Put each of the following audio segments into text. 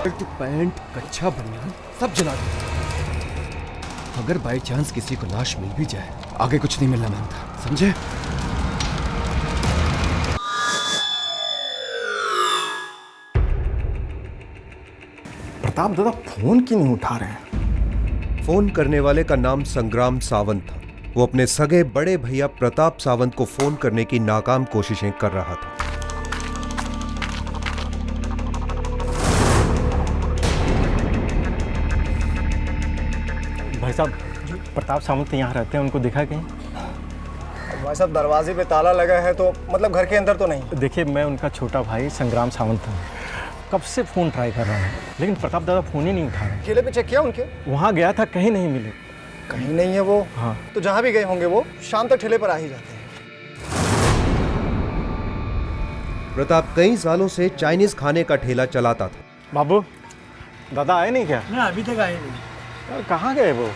Shirt, pant, कच्छा, बनियान सब जला दिया। अगर बाई चांस किसी को लाश मिल भी जाए, आगे कुछ नहीं मिलना मांगता, समझे? प्रताप दादा फोन क्यों नहीं उठा रहे हैं? फोन करने वाले का नाम संग्राम सावंत था। वो अपने सगे बड़े भैया प्रताप सावंत को फोन करने की नाकाम कोशिशें कर रहा था। भाई साहब, प्रताप सावंत यहाँ रहते हैं, उनको देखा कहीं? भाई साहब, दरवाजे पे ताला लगा है तो मतलब घर के अंदर तो नहीं। देखिए, मैं उनका छोटा भाई संग्राम सावंत हूँ। कब से फ़ोन ट्राई कर रहा हूँ, लेकिन प्रताप दादा फ़ोन ही नहीं उठा रहे। ठेले पे चेक किया उनके? वहाँ गया था, कहीं नहीं मिले। कहीं नहीं है वो? हाँ। तो जहाँ भी गए होंगे वो शाम तक ठेले पर आ ही जाते हैं। प्रताप कई सालों से चाइनीज खाने का ठेला चलाता था। बाबू, दादा आए नहीं क्या? ना, अभी तक आए नहीं। कहाँ गए वो?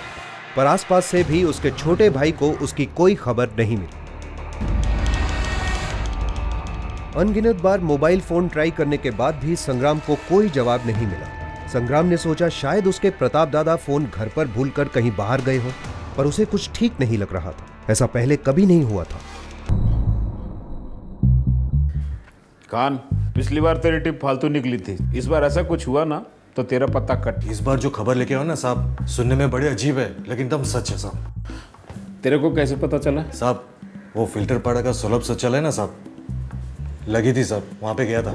पर आसपास से भी उसके छोटे भाई को उसकी कोई खबर नहीं मिली। अनगिनत बार मोबाइल फोन ट्राई करने के बाद भी संग्राम को कोई जवाब नहीं मिला। संग्राम ने सोचा शायद उसके प्रताप दादा फोन घर पर भूलकर कहीं बाहर गए हो, पर उसे कुछ ठीक नहीं लग रहा था। ऐसा पहले कभी नहीं हुआ था। कान, पिछली बार तेरी टिप फालतू निकली थी, इस बार ऐसा कुछ हुआ ना तो तेरा पत्ता कट। इस बार जो खबर लेके आओ ना साहब, सुनने में बड़े अजीब है लेकिन एकदम सच है साहब। तेरे को कैसे पता चला? साहब, वो फिल्टर पाड़ा का सुलभ सचल है ना साहब, लगी थी साहब, वहां पे गया था।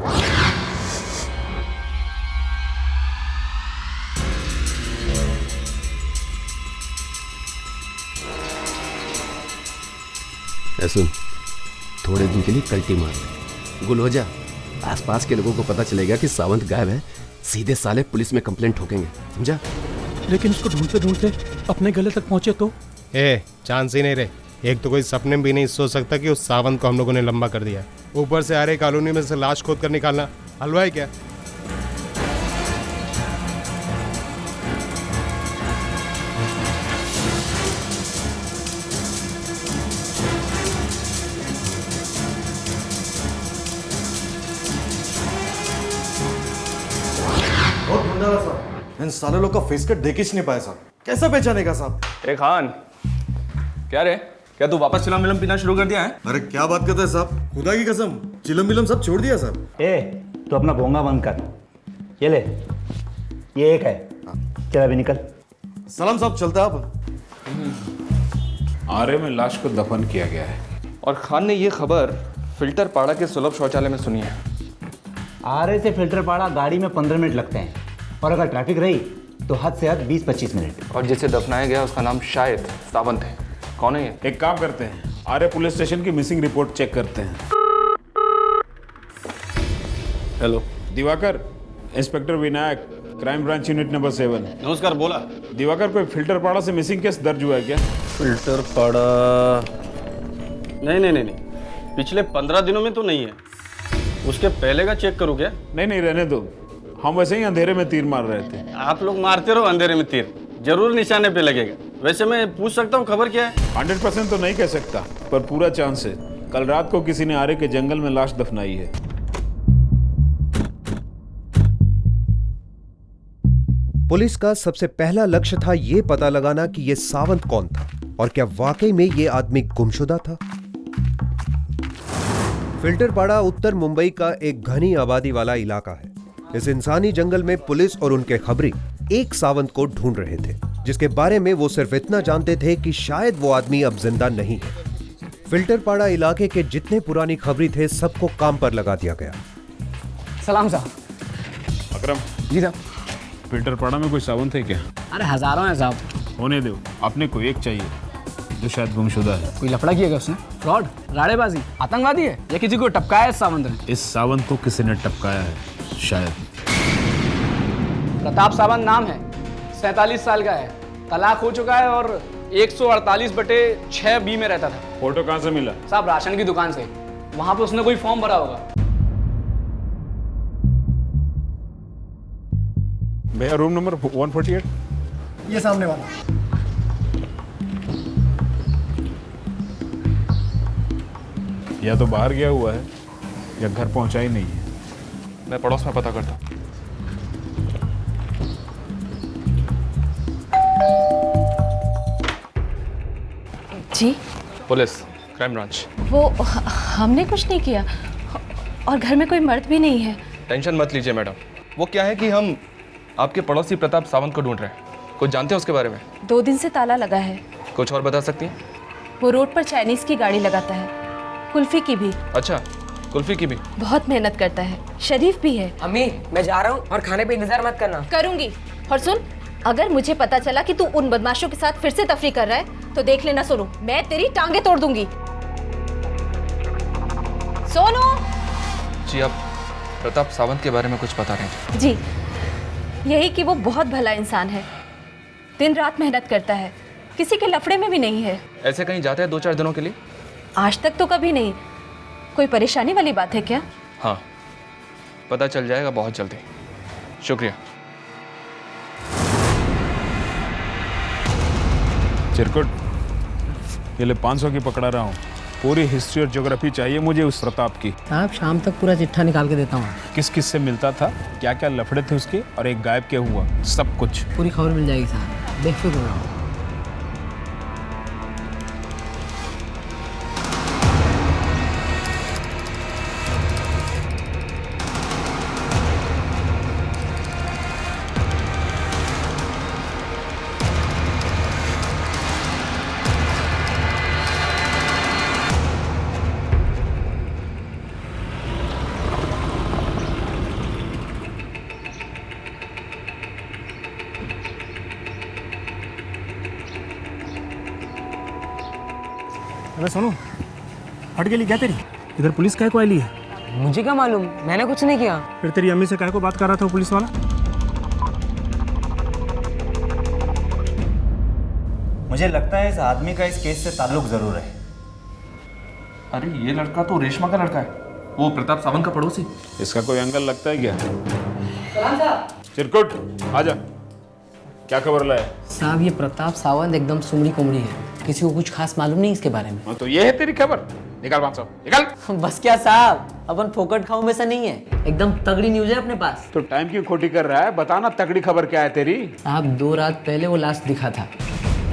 सुन, थोड़े दिन के लिए कल्टी मार ले, गुल हो जा। आसपास के लोगों को पता चलेगा कि सावंत गायब है, सीधे साले पुलिस में कंप्लेंट ठोकेंगे, समझा? लेकिन उसको ढूंढते ढूंढते अपने गले तक पहुंचे तो? चांस ही नहीं रहे। एक तो कोई सपने में भी नहीं सोच सकता कि उस सावंत को हम लोगों ने लंबा कर दिया। ऊपर से आरे कॉलोनी में से लाश खोद कर निकालना हलवा है क्या? बहुत ढूंढा था साहब, इन साले लोग का फेस कट देख ही नहीं पाया साहब। कैसा पहचानेगा साहब? ए खान, क्या रे, क्या तू वापस चिलम मिलम पीना शुरू कर दिया है? अरे क्या बात करते हैं साहब, खुदा की कसम, चिलम मिलम सब छोड़ दिया साहब। ए, तो अपना भोंगा बंद कर। ये ले, ये एक है, चल अभी निकल। सलाम साहब, चलते आप। आरे में लाश को दफन किया गया है। और खान ने ये खबर फिल्टर पाड़ा के सुलभ शौचालय में सुनी है। आरे से फिल्टर पाड़ा गाड़ी में 15 मिनट लगते हैं, और अगर ट्रैफिक रही तो हद से हद 20-25 मिनट। और जिसे दफनाया गया उसका नाम शायद सावंत है। कौन है ये? एक काम करते हैं, आरे पुलिस स्टेशन की मिसिंग रिपोर्ट चेक करते हैं। Hello, Diwakar, inspector Vinayak, crime branch unit number 7। नमस्कार, बोला। दिवाकर, कोई फिल्टर पाड़ा से मिसिंग केस दर्ज हुआ है क्या? फिल्टर पाड़ा नहीं, पिछले 15 दिनों में तो नहीं है। उसके पहले का चेक करूँ क्या? नहीं, रहने दो, हम वैसे ही अंधेरे में तीर मार रहे थे। आप लोग मारते रहो अंधेरे में तीर, जरूर निशाने पे लगेगा। वैसे मैं पूछ सकता हूँ खबर क्या है? 100% तो नहीं कह सकता, पर पूरा चांस है। कल रात को किसी ने आरे के जंगल में लाश दफनाई है। पुलिस का सबसे पहला लक्ष्य था ये पता लगाना कि ये सावंत कौन था और क्या वाकई में ये आदमी गुमशुदा था। फिल्टरपाड़ा उत्तर मुंबई का एक घनी आबादी वाला इलाका है। इस इंसानी जंगल में पुलिस और उनके खबरी एक सावंत को ढूंढ रहे थे, जिसके बारे में वो सिर्फ इतना जानते थे कि शायद वो आदमी अब जिंदा नहीं है। फिल्टरपाड़ा इलाके के जितने पुरानी खबरी थे सबको काम पर लगा दिया गया। सलाम साहब। अकरम जी साहब। फिल्टरपाड़ा में कोई सावंत है क्या? अरे हजारों हैं साहब। होने दो, अपने को एक चाहिए जो शायद गुमशुदा है। कोई लफड़ा किया क्या उसने? फ्रॉड, राड़ेबाजी, आतंकवादी है या किसी को टपकाया है इस सावंत ने? इस सावंत को किसी ने टपकाया है शायद। प्रताप सावंत नाम है, 47 साल का है, तलाक हो चुका है और 148/6B में रहता था। फोटो कहाँ से मिला? साहब राशन की दुकान से, वहां पे उसने कोई फॉर्म भरा होगा। भैया रूम नंबर 148। ये सामने वाला। या तो बाहर गया हुआ है या घर पहुंचा ही नहीं है। मैं पड़ोस में पता करता हूँ। जी पुलिस, क्राइम ब्रांच। वो हमने कुछ नहीं किया और घर में कोई मर्द भी नहीं है। टेंशन मत लीजिए मैडम। वो क्या है कि हम आपके पड़ोसी प्रताप सावंत को ढूंढ रहे हैं। कुछ जानते हैं उसके बारे में? 2 दिन से ताला लगा है। कुछ और बता सकती हैं? वो रोड पर चाइनीज़ की गाड़ी लगाता है, कुल्फी की भी। अच्छा, कुल्फी की भी। बहुत मेहनत करता है, शरीफ भी है। अम्मी मैं जा रहा हूँ और खाने पे इंतजार मत करना। करूँगी। और सुन, अगर मुझे पता चला कि तू उन बदमाशों के साथ फिर से तफरी कर रहा है तो देख लेना सोनू, मैं तेरी टांगे तोड़ दूंगी। सोनू। जी, आप प्रताप सावंत के बारे में कुछ बता रहे हैं? जी, यही कि वो बहुत भला इंसान है, दिन रात मेहनत करता है, किसी के लफड़े में भी नहीं है। ऐसे कहीं जाते हैं 2-4 दिनों के लिए? आज तक तो कभी नहीं। कोई परेशानी वाली बात है क्या? हाँ, पता चल जाएगा बहुत जल्दी। शुक्रिया। चिरकुट, ये ले 500 की पकड़ा रहा हूँ। पूरी हिस्ट्री और ज्योग्राफी चाहिए मुझे उस प्रताप की। साहब शाम तक पूरा चिट्ठा निकाल के देता हूँ। किस किस से मिलता था, क्या क्या लफड़े थे उसके, और एक गायब क्या हुआ, सब कुछ पूरी खबर मिल जाएगी साहब, बेफिक्र रहो। अरे सोनू, हट गई क्या तेरी? इधर पुलिस काय को आई है? मुझे क्या मालूम, मैंने कुछ नहीं किया। फिर तेरी अम्मी से काय को बात कर रहा था वो पुलिस वाला? मुझे लगता है इस आदमी का इस केस से ताल्लुक जरूर है। अरे ये लड़का तो रेशमा का लड़का है, वो प्रताप सावंत का पड़ोसी। इसका कोई एंगल लगता है क्या? चिरकुट, आजा। क्या खबर लाया? साहब ये प्रताप सावंत एकदम सुमड़ी कुमड़ी है, किसी को कुछ खास मालूम नहीं इसके बारे में। तो ये है तेरी खबर? निकाल 500, निकाल। बस क्या साहब, अपन फोकट खाऊं में से नहीं है, एकदम तगड़ी न्यूज है अपने पास। तो टाइम क्यों खोटी कर रहा है? बताना तगड़ी खबर क्या है तेरी? साहब 2 रात पहले वो लास्ट दिखा था।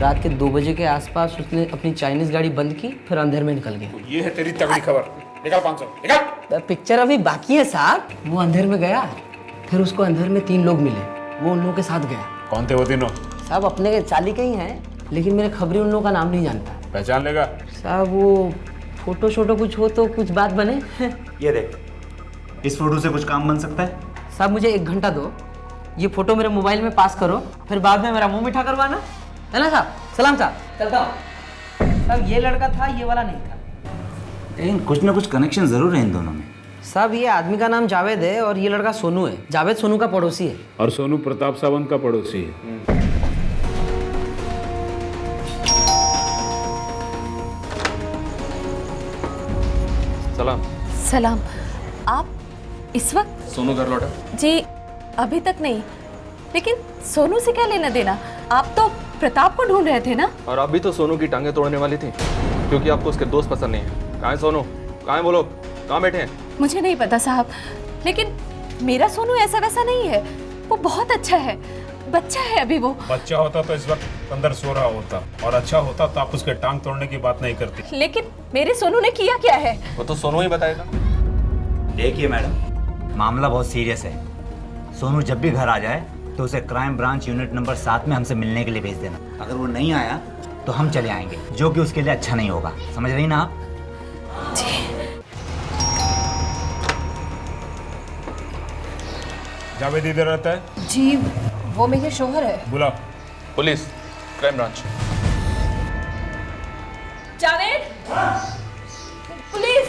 रात के 2 बजे के आसपास उसने अपनी चाइनीज गाड़ी बंद की, फिर अंधेर में निकल गया। ये है तेरी तगड़ी खबर? निकाल 500, निकाल। पिक्चर अभी बाकी है साहब। वो अंधेर में गया, फिर उसको अंधेर में 3 लोग मिले, वो उन लोगों के साथ गया। कौन थे वो तीनों? साहब अपने के चाली के ही हैं, लेकिन मेरे खबरी उन लोगों का नाम नहीं जानता। पहचान लेगा? साहब वो फोटो शोटो कुछ हो तो कुछ बात बने। ये देख, इस फोटो से कुछ काम बन सकता है? साहब मुझे 1 घंटा दो, ये फोटो मेरे मोबाइल में पास करो, फिर बाद में मेरा मुंह मीठा करवाना है ना साहब। सलाम साहब, चलता हूँ। साहब ये लड़का था, ये वाला नहीं था। लेकिन कुछ ना कुछ कनेक्शन जरूर है इन दोनों में। साहब ये आदमी का नाम जावेद है और ये लड़का सोनू है। जावेद सोनू का पड़ोसी है और सोनू प्रताप सावंत का पड़ोसी है। सलाम। सलाम। आप इस वक्त? सोनू घर लौटा? जी अभी तक नहीं, लेकिन सोनू से क्या लेना देना? आप तो प्रताप को ढूंढ रहे थे ना? और आप भी तो सोनू की टांगे तोड़ने वाली थी, क्योंकि आपको उसके दोस्त पसंद नहीं है। कहाँ है सोनू? कहाँ है वो लोग? कहाँ बैठे हैं? मुझे नहीं पता साहब, लेकिन मेरा सोनू ऐसा वैसा नहीं है, वो बहुत अच्छा है, बच्चा है अभी। वो बच्चा होता तो इस वक्त अंदर सो रहा होता, और अच्छा होता तो आप उसके टांग तोड़ने की बात नहीं करती। लेकिन मेरे सोनू ने किया क्या है? वो तो सोनू ही बताएगा। देखिए मैडम, मामला बहुत सीरियस है। सोनू जब भी घर आ जाए तो उसे क्राइम ब्रांच यूनिट नंबर 7 में हमसे मिलने के लिए भेज देना। अगर वो नहीं आया तो हम चले आएंगे, जो कि उसके लिए अच्छा नहीं होगा। समझ रही ना आप? जी। जावेद इधर रहता है? जी वो मेरे शोहर है। बुला। Police, crime branch. Javed, police.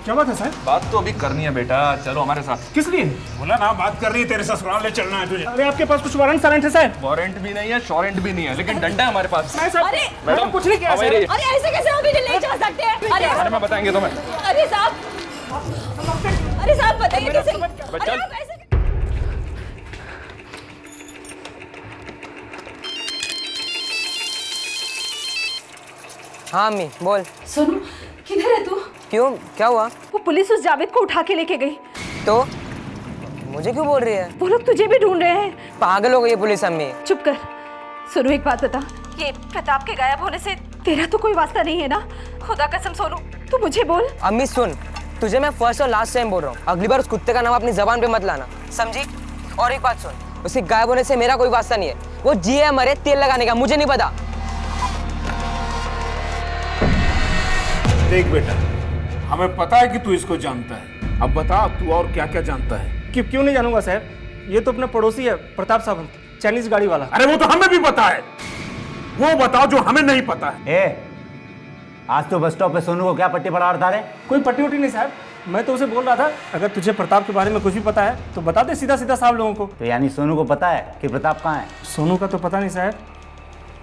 क्या बात है साहब? बात तो अभी करनी है बेटा, चलो हमारे साथ। किस लिए? बोला ना बात करनी है, तेरे ससुराल ले चलना है तुझे। अरे आपके पास कुछ वारंट है साहब? वारंट भी नहीं है, शॉरेंट भी नहीं है, लेकिन डंडा है हमारे पास। अरे मैडम कुछ नहीं किया। अरे ऐसे कैसे हम भी ले जा सकते हैं? अरे मैं बताएंगे तुम्हें। अरे साहब बताइए कैसे? अरे आप ऐसे। हाँ अम्मी बोल। सोनू किधर है तू? क्यों, क्या हुआ? वो पुलिस उस जावेद को उठा के लेके गई। तो मुझे क्यों बोल रही है? वो लोग तुझे भी ढूंढ रहे हैं। पागल हो गई है पुलिस अम्मी। चुप कर, सोनू एक बात बता, ये प्रताप के गायब होने से तेरा तो कोई वास्ता नहीं है ना? खुदा कसम सोनू, तू मुझे बोल। अम्मी सुन, तुझे मैं फर्स्ट और लास्ट टाइम बोल रहा हूँ, अगली बार उस कुत्ते का नाम अपनी जबान पे मत लाना, समझी? और एक बात सुन, उसके गायब होने से मेरा कोई वास्ता नहीं है, वो जिए मरे तेल लगाने का मुझे नहीं पता। देख बेटा, हमें पता है कि तू इसको जानता है, अब बता तू और क्या क्या जानता है। क्यों नहीं जानूंगा साहब, ये तो अपना पड़ोसी है प्रताप सावंत, चाइनीज गाड़ी वाला। अरे वो तो हमें भी पता है, वो बताओ जो हमें नहीं पता है। आज तो बस स्टॉप पे सोनू को क्या पट्टी पढ़ा रहा था रे? कोई पट्टी वट्टी नहीं साहब, मैं तो उसे बोल रहा था अगर तुझे प्रताप के बारे में कुछ भी पता है तो बता दे सीधा सीधा साहब लोगों को। तो यानी सोनू को पता है कि प्रताप कहाँ है? सोनू का तो पता नहीं साहब,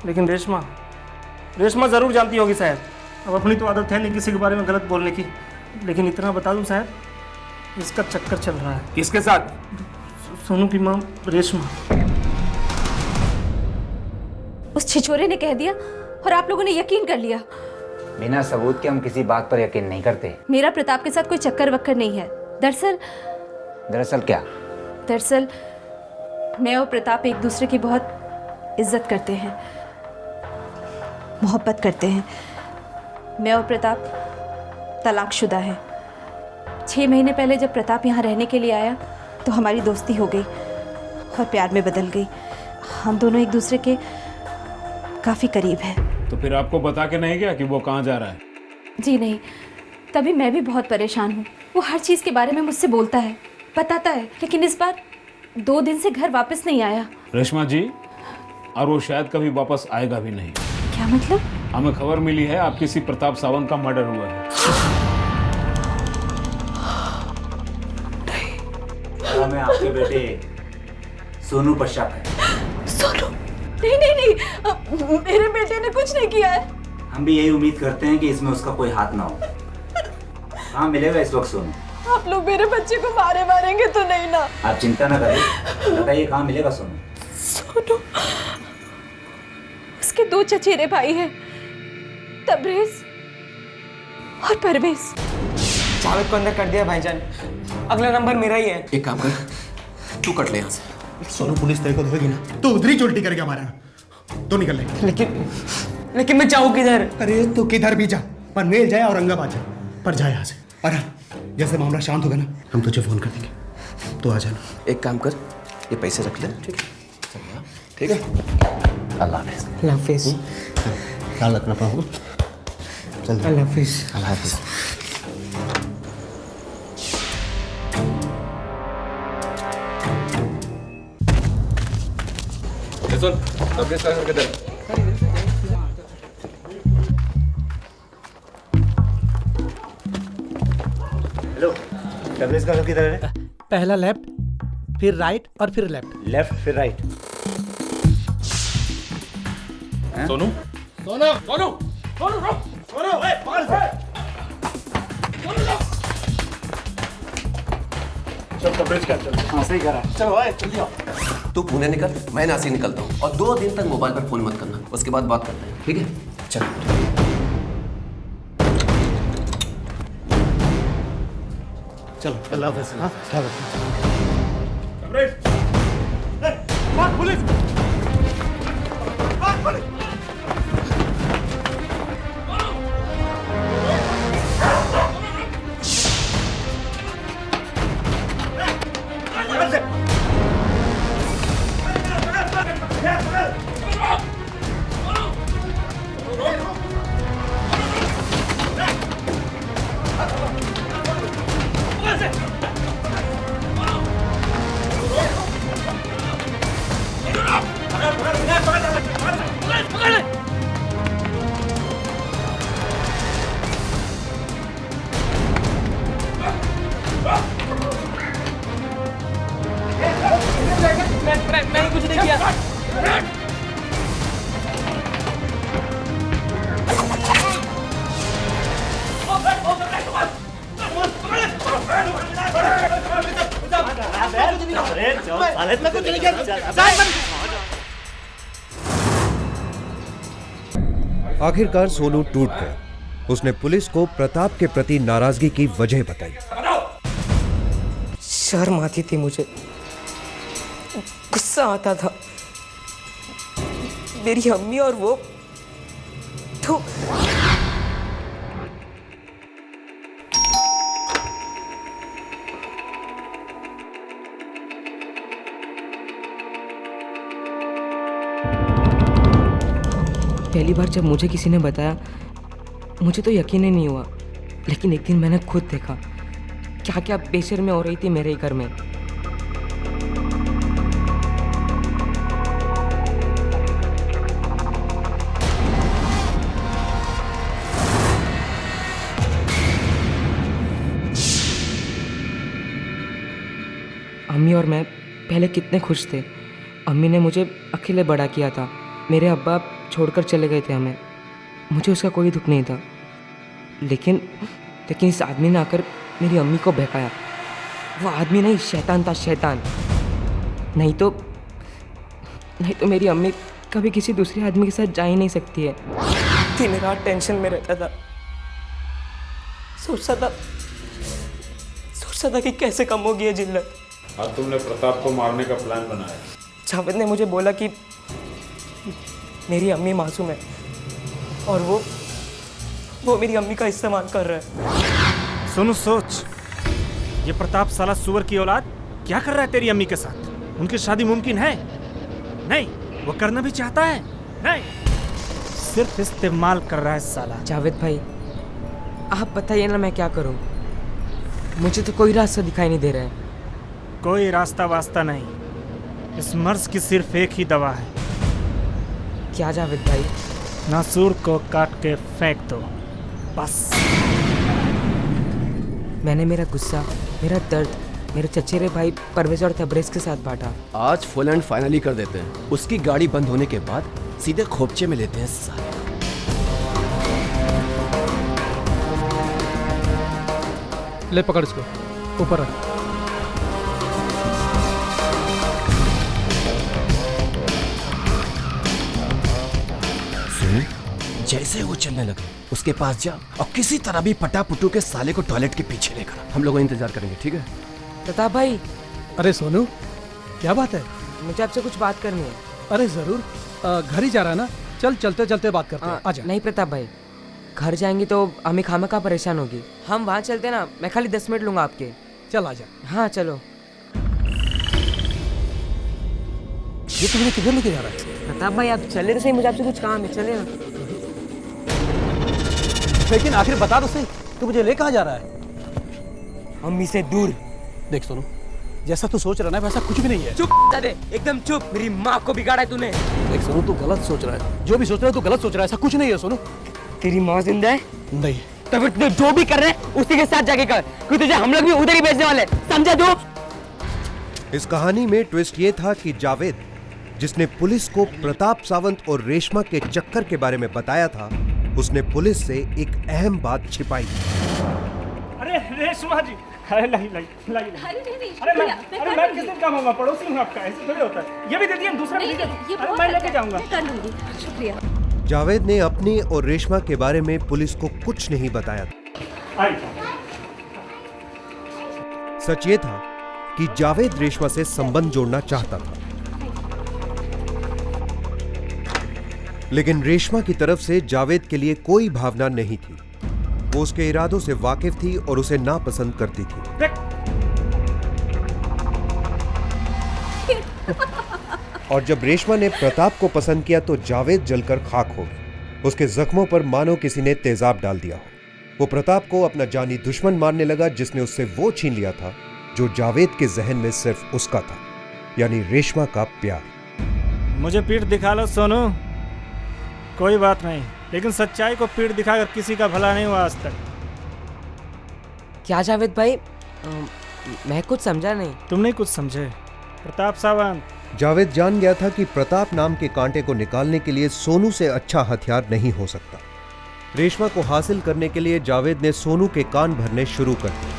लेकिन रेशमा जरूर जानती होगी साहब। अब अपनी तो आदत है नहीं किसी के बारे में गलत बोलने की, लेकिन इतना बता दूं साहब, इसका चक्कर चल रहा है। किसके साथ? सोनू की मां रेशमा। उस छिछोरे ने कह दिया और आप लोगों ने यकीन कर लिया। बिना सबूत के हम किसी बात पर यकीन नहीं करते। मेरा प्रताप के साथ कोई चक्कर वक्कर नहीं है। दरअसल क्या? दरअसल मैं और प्रताप एक दूसरे की बहुत इज्जत करते हैं, मोहब्बत करते हैं। मैं और प्रताप तलाकशुदा है। 6 महीने पहले जब प्रताप यहाँ रहने के लिए आया तो हमारी दोस्ती हो गई और प्यार में बदल गई। हम दोनों एक दूसरे के काफ़ी करीब हैं। तो फिर आपको बता के नहीं गया कि वो कहाँ जा रहा है? जी नहीं, तभी मैं भी बहुत परेशान हूँ। वो हर चीज़ के बारे में मुझसे बोलता है, बताता है, लेकिन इस बार 2 दिन से घर वापस नहीं आया। रेशमा जी, और वो शायद कभी वापस आएगा भी नहीं। क्या मतलब? हमें खबर मिली है आप किसी प्रताप सावंत का मर्डर हुआ है। हमें आपके बेटे सोनू पर शक है। सोनू? नहीं, मेरे बेटे ने कुछ नहीं किया है। हम भी यही उम्मीद करते हैं कि इसमें उसका कोई हाथ ना हो। कहाँ मिलेगा इस वक्त सोनू? आप लोग मेरे बच्चे को मारेंगे तो नहीं ना? आप चिंता ना करें, बताइए कहाँ मिलेगा सोनू? सोनू, उसके 2 चचेरे भाई हैं, तबरेज और परवेज। जावेद को अंदर कर दिया भाईजान, अगला नंबर मेरा ही है। एक काम कर, तू कट ले यहाँ से। सोनू पुलिस तेरे को धोएगी ना तो उधर ही चोल्टी करके हमारा तो निकल ले। लेकिन मैं जाऊँ किधर? अरे तो किधर भी जा, पर मेल जाए औरंगाबाद जाए, पर जाए यहाँ से। और जैसे मामला शांत होगा ना हम तुझे फोन कर देंगे, तो आ जाना। एक काम कर, ये पैसे रख ले। ठीक है, अल्लाह हाफिज़। ख्याल रखना पाऊँ। चल, अल्लाह हाफिज़। अल्लाह हाफिज़। सुन, तबरेज़ का घर किधर है? हेलो, तबरेज़ का घर किधर है? पहला लेफ्ट, फिर राइट और फिर लेफ्ट। लेफ्ट फिर राइट। सोनू? सोनू, सोनू, सोनू, सोनू, चल तबरेज का चल। हाँ सही कह रहा है। चलो भाई जल्दी आओ। तू पुणे निकल, मैं यहाँ से निकलता हूँ, और 2 दिन तक मोबाइल पर फोन मत करना, उसके बाद बात करते हैं, ठीक है? चल। चलो, अल्लाह हाफिज़। हाँ, ख्याल रखना। मैंने कुछ नहीं किया। आखिरकार सोनू टूट गया। उसने पुलिस को प्रताप के प्रति नाराजगी की वजह बताई। शर्म आती थी मुझे, गुस्सा आता था, मेरी अम्मी और वो तो पहली बार जब मुझे किसी ने बताया मुझे तो यकीन ही नहीं हुआ, लेकिन एक दिन मैंने खुद देखा क्या क्या बेशर्मी हो रही थी मेरे ही घर में। अम्मी और मैं पहले कितने खुश थे। अम्मी ने मुझे अकेले बड़ा किया था, मेरे अब्बा छोड़कर चले गए थे हमें, मुझे उसका कोई दुख नहीं था। लेकिन इस आदमी ने आकर मेरी अम्मी को बहकाया। वो आदमी नहीं, शैतान था, शैतान। नहीं तो मेरी अम्मी कभी किसी दूसरे आदमी के साथ जा ही नहीं सकती है। दिन रात टेंशन में रहता था, सोचता था कि कैसे कम होगी ये जिल्लत। आज तुमने प्रताप को मारने का प्लान बनाया। जावेद ने मुझे बोला कि मेरी अम्मी मासूम है और वो मेरी अम्मी का इस्तेमाल कर रहा है। सोनू सोच, ये प्रताप साला सुअर की औलाद क्या कर रहा है तेरी अम्मी के साथ? उनकी शादी मुमकिन है? नहीं। वो करना भी चाहता है? नहीं, सिर्फ इस्तेमाल कर रहा है साला। जावेद भाई, आप बताइए ना मैं क्या करूं? मुझे तो कोई रास्ता दिखाई नहीं दे रहा है। कोई रास्ता वास्ता नहीं, इस मर्ज की सिर्फ एक ही दवा है। क्या जावेद भाई? नासूर को काट के फेंक दो, बस। मैंने मेरा गुस्सा, मेरा दर्द मेरे चचेरे भाई परवेज और तबरेज के साथ बांटा। आज फुल एंड फाइनली कर देते हैं। उसकी गाड़ी बंद होने के बाद सीधे खोपचे में लेते हैं साले। ले पकड़ इसको, ऊपर रख। जैसे वो चलने लगे उसके पास जा और किसी तरह भी पटापुटू के साले को टॉयलेट के पीछे लेकर आ। हम लोग इंतजार करेंगे, ठीक है? प्रताप भाई। अरे सोनू, क्या बात है? मुझे आपसे कुछ बात करनी है। अरे जरूर, घर ही जा रहा है ना? चल चलते चलते बात करते हैं। आजा। नहीं प्रताप भाई, घर जाएंगी तो अम्मी खामखा परेशान होगी। हम वहाँ चलते ना, मैं खाली 10 मिनट लूंगा आपके। चल आजा। हाँ चलो। ये तुम्हें किधर लेके जा रहा है? प्रताप भाई आप चले तो सही, मुझे आपसे कुछ काम है, चले ना। लेकिन आखिर बता तो सही, तू मुझे ले कहाँ जा रहा है? अम्मी से दूर। देख सोनू, जैसा तू सोच रहा है ना वैसा कुछ भी नहीं है। चुप दादे, एकदम चुप। मेरी माँ को बिगाड़ा है तूने। देख सोनू, तू गलत सोच रहा है। जो भी सोच रहा है तू गलत सोच रहा है, ऐसा कुछ नहीं है सोनू। तेरी माँ जिंदा है? नहीं। तो फिर तू जो भी कर रहे हैं उसी के साथ जाके कर, क्योंकि तुझे हम लोग भी उधर ही भेजने वाले, समझा तू? इस कहानी में ट्विस्ट ये था कि जावेद, जिसने पुलिस को प्रताप सावंत और रेशमा के चक्कर के बारे में बताया था, उसने पुलिस से एक अहम बात छिपाई। अरे रेशमा जी, अरे लाई। अरे मैं किस दिन काम होगा? पड़ोसी हूँ आपका, ऐसे थोड़ी होता है। ये भी दे दिए, दूसरा भी दे दिए। अरे मैं लेके जाऊंगा। कर लूंगी, शुक्रिया। जावेद ने अपनी और रेशमा के बारे में पुलिस को कुछ नहीं बताया। सच ये था कि जावेद रेशमा से संबंध जोड़ना चाहता था, लेकिन रेशमा की तरफ से जावेद के लिए कोई भावना नहीं थी। वो उसके इरादों से वाकिफ थी और उसे नापसंद करती थी। और जब रेशमा ने प्रताप को पसंद किया तो जावेद जलकर खाक हो गया। उसके जख्मों पर मानो किसी ने तेजाब डाल दिया हो। वो प्रताप को अपना जानी दुश्मन मानने लगा, जिसने उससे वो छीन लिया था जो जावेद के जहन में सिर्फ उसका था, यानी रेशमा का प्यार। मुझे पीठ दिखा लो सोनू, कोई बात नहीं, लेकिन सच्चाई को पीठ दिखाकर किसी का भला नहीं हुआ आज तक। क्या जावेद भाई? मैं कुछ समझा नहीं। तुम नहीं कुछ समझे प्रताप सावंत। जावेद जान गया था कि प्रताप नाम के कांटे को निकालने के लिए सोनू से अच्छा हथियार नहीं हो सकता। रेशमा को हासिल करने के लिए जावेद ने सोनू के कान भरने शुरू कर दिए।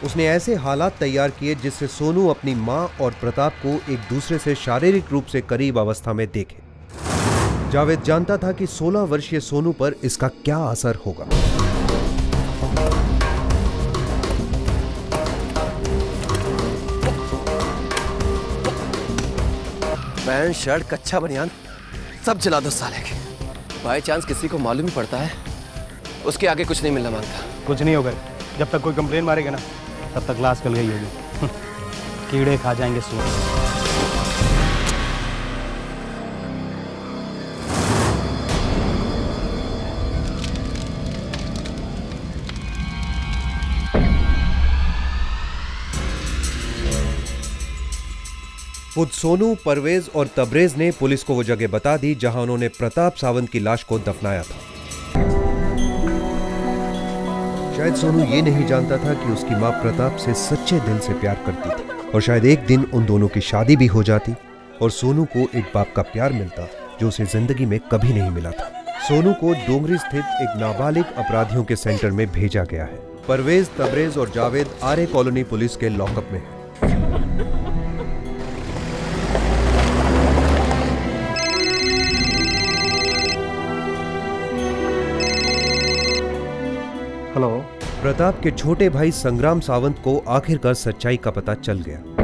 उसने ऐसे हालात तैयार किए जिससे सोनू अपनी मां और प्रताप को एक दूसरे से शारीरिक रूप से करीब अवस्था में देखे। जावेद जानता था कि 16 वर्षीय सोनू पर इसका क्या असर होगा। पैंट शर्ट कच्चा बनियान सब जला दो साले के। बाई चांस किसी को मालूम ही पड़ता है, उसके आगे कुछ नहीं मिलना मांगता। कुछ नहीं होगा, जब तक कोई कंप्लेन मारेगा ना तब तक लाश कल गई होगी। कीड़े खा जाएंगे सुअर। खुद सोनू, परवेज और तबरेज ने पुलिस को वो जगह बता दी जहां उन्होंने प्रताप सावंत की लाश को दफनाया था। शायद सोनू ये नहीं जानता था कि उसकी मां प्रताप से सच्चे दिल से प्यार करती थी और शायद एक दिन उन दोनों की शादी भी हो जाती और सोनू को एक बाप का प्यार मिलता जो उसे जिंदगी में कभी नहीं मिला था। सोनू को डोंगरी स्थित एक नाबालिग अपराधियों के सेंटर में भेजा गया है। परवेज, तबरेज और जावेद आर्य कॉलोनी पुलिस के लॉकअप में है। हेलो। प्रताप के छोटे भाई संग्राम सावंत को आखिरकार सच्चाई का पता चल गया।